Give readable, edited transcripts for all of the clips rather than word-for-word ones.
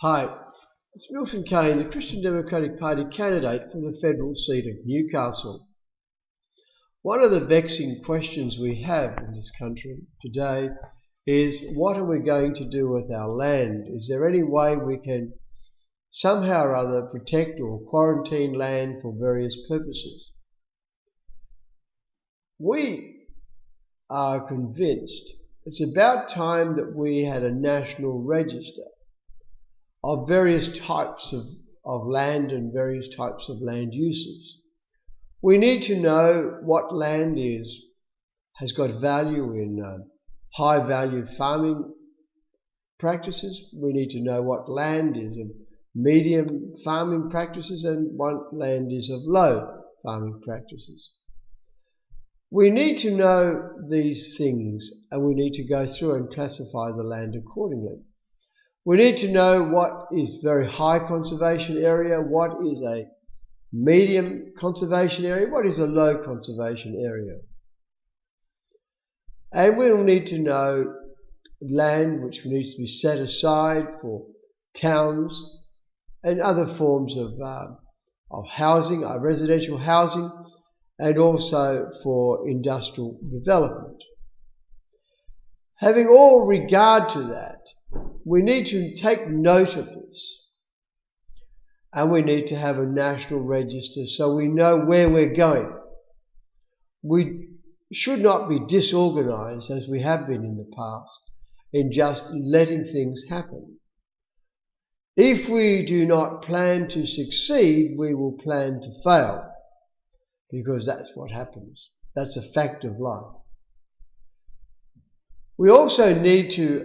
Hi, it's Milton Kane, the Christian Democratic Party candidate for the federal seat of Newcastle. One of the vexing questions we have in this country today is, what are we going to do with our land? Is there any way we can somehow or other protect or quarantine land for various purposes? We are convinced it's about time that we had a national register of various types of land and various types of land uses. We need to know what land has got value in high value farming practices. We need to know what land is of medium farming practices and what land is of low farming practices. We need to know these things, and we need to go through and classify the land accordingly. We need to know what is very high conservation area, what is a medium conservation area, what is a low conservation area. And we'll need to know land which needs to be set aside for towns and other forms of housing, residential housing, and also for industrial development. Having all regard to that, we need to take note of this, and we need to have a national register so we know where we're going. We should not be disorganized as we have been in the past in just letting things happen. If we do not plan to succeed, we will plan to fail, because that's what happens. That's a fact of life. We also need to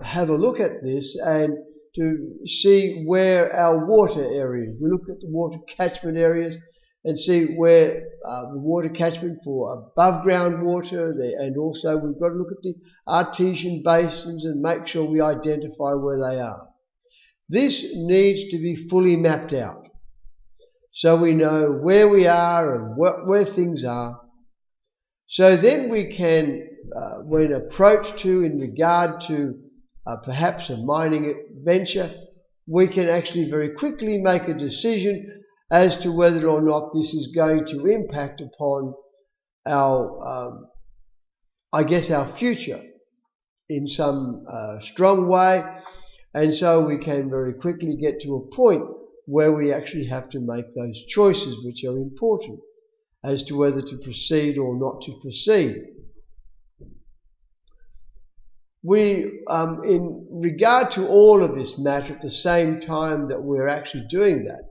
have a look at this and to see where our water areas. We look at the water catchment areas and see where the water catchment for above ground water, and also we've got to look at the artesian basins and make sure we identify where they are. This needs to be fully mapped out so we know where we are and where things are. So then we can, when approached to in regard to perhaps a mining venture, we can actually very quickly make a decision as to whether or not this is going to impact upon our, our future in some strong way. And so we can very quickly get to a point where we actually have to make those choices which are important as to whether to proceed or not to proceed. We, in regard to all of this matter, at the same time that we're actually doing that,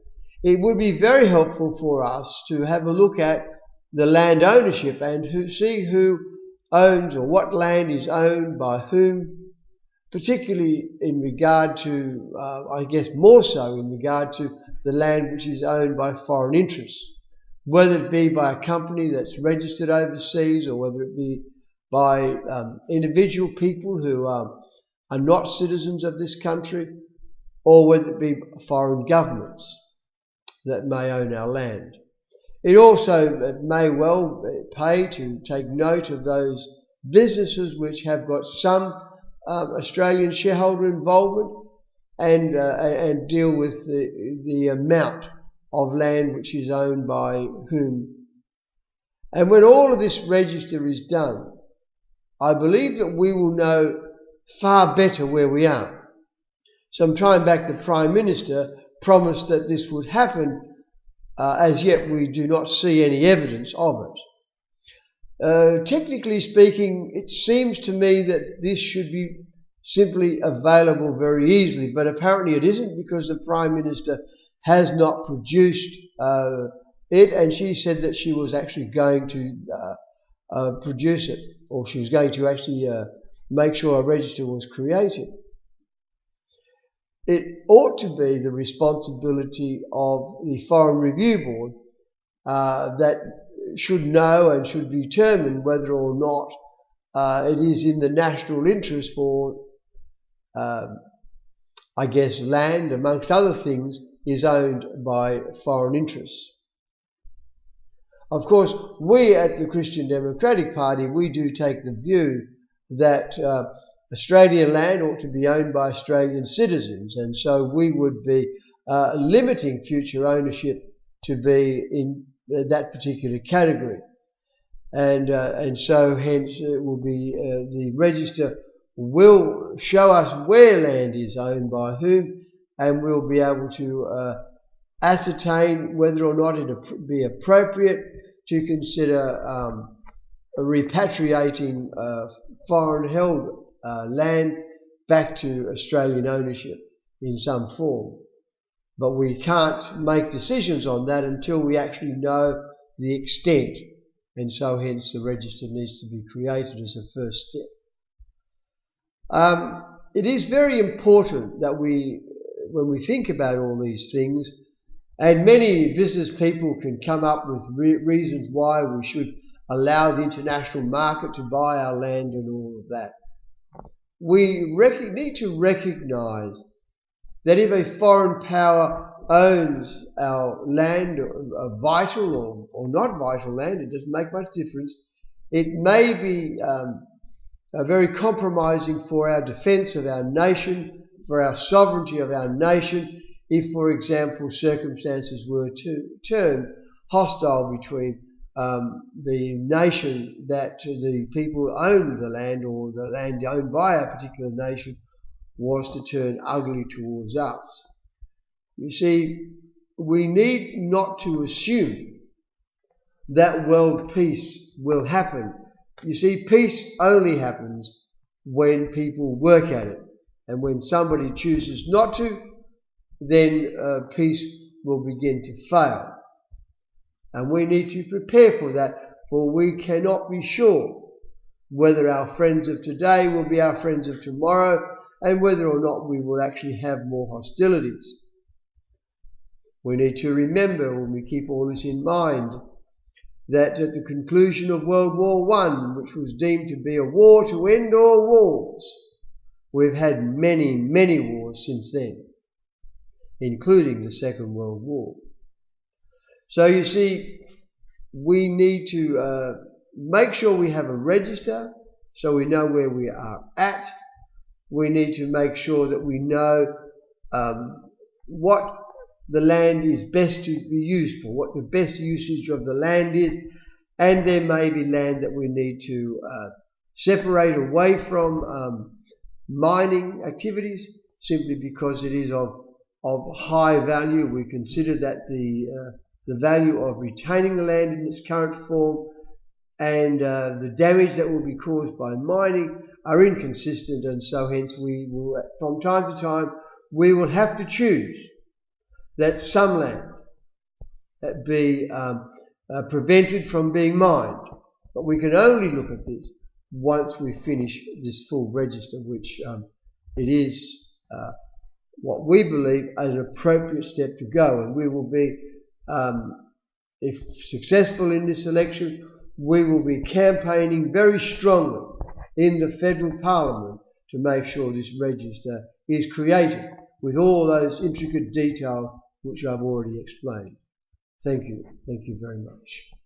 it would be very helpful for us to have a look at the land ownership and see who owns or what land is owned by whom, particularly in regard to, more so in regard to the land which is owned by foreign interests, whether it be by a company that's registered overseas or whether it be by individual people who are not citizens of this country, or whether it be foreign governments that may own our land. It also may well pay to take note of those businesses which have got some Australian shareholder involvement and deal with the amount of land which is owned by whom. And when all of this register is done, I believe that we will know far better where we are. Some time back the Prime Minister promised that this would happen. As yet we do not see any evidence of it. Technically speaking, it seems to me that this should be simply available very easily, but apparently it isn't, because the Prime Minister has not produced it, and she said that she was actually going to produce it, or she was going to actually make sure a register was created. It ought to be the responsibility of the Foreign Review Board that should know and should determine whether or not it is in the national interest for, land, amongst other things, is owned by foreign interests. Of course, we at the Christian Democratic Party, we do take the view that Australian land ought to be owned by Australian citizens, and so we would be limiting future ownership to be in that particular category. And so hence it will be the register will show us where land is owned by whom, and we'll be able to ascertain whether or not it would be appropriate to consider repatriating foreign held land back to Australian ownership in some form. But we can't make decisions on that until we actually know the extent, and so hence the register needs to be created as a first step. It is very important that when we think about all these things, and many business people can come up with reasons why we should allow the international market to buy our land and all of that. We need to recognize that if a foreign power owns our land, vital or not vital land, it doesn't make much difference, it may be very compromising for our defense of our nation, for our sovereignty of our nation, if, for example, circumstances were to turn hostile between the nation that the people owned the land, or the land owned by a particular nation was to turn ugly towards us. You see, we need not to assume that world peace will happen. You see, peace only happens when people work at it. And when somebody chooses not to, then peace will begin to fail. And we need to prepare for that, for we cannot be sure whether our friends of today will be our friends of tomorrow, and whether or not we will actually have more hostilities. We need to remember, when we keep all this in mind, that at the conclusion of World War I, which was deemed to be a war to end all wars, we've had many, many wars since then, including the Second World War. So you see, we need to make sure we have a register so we know where we are at. We need to make sure that we know what the land is best to be used for, what the best usage of the land is, and there may be land that we need to separate away from mining activities, simply because it is of high value. We consider that the value of retaining the land in its current form and the damage that will be caused by mining are inconsistent, and so hence we will, from time to time, we will have to choose that some land that be prevented from being mined. But we can only look at this once we finish this full register, which it is what we believe an appropriate step to go. And we will be, if successful in this election, we will be campaigning very strongly in the federal parliament to make sure this register is created with all those intricate details which I've already explained. Thank you. Thank you very much.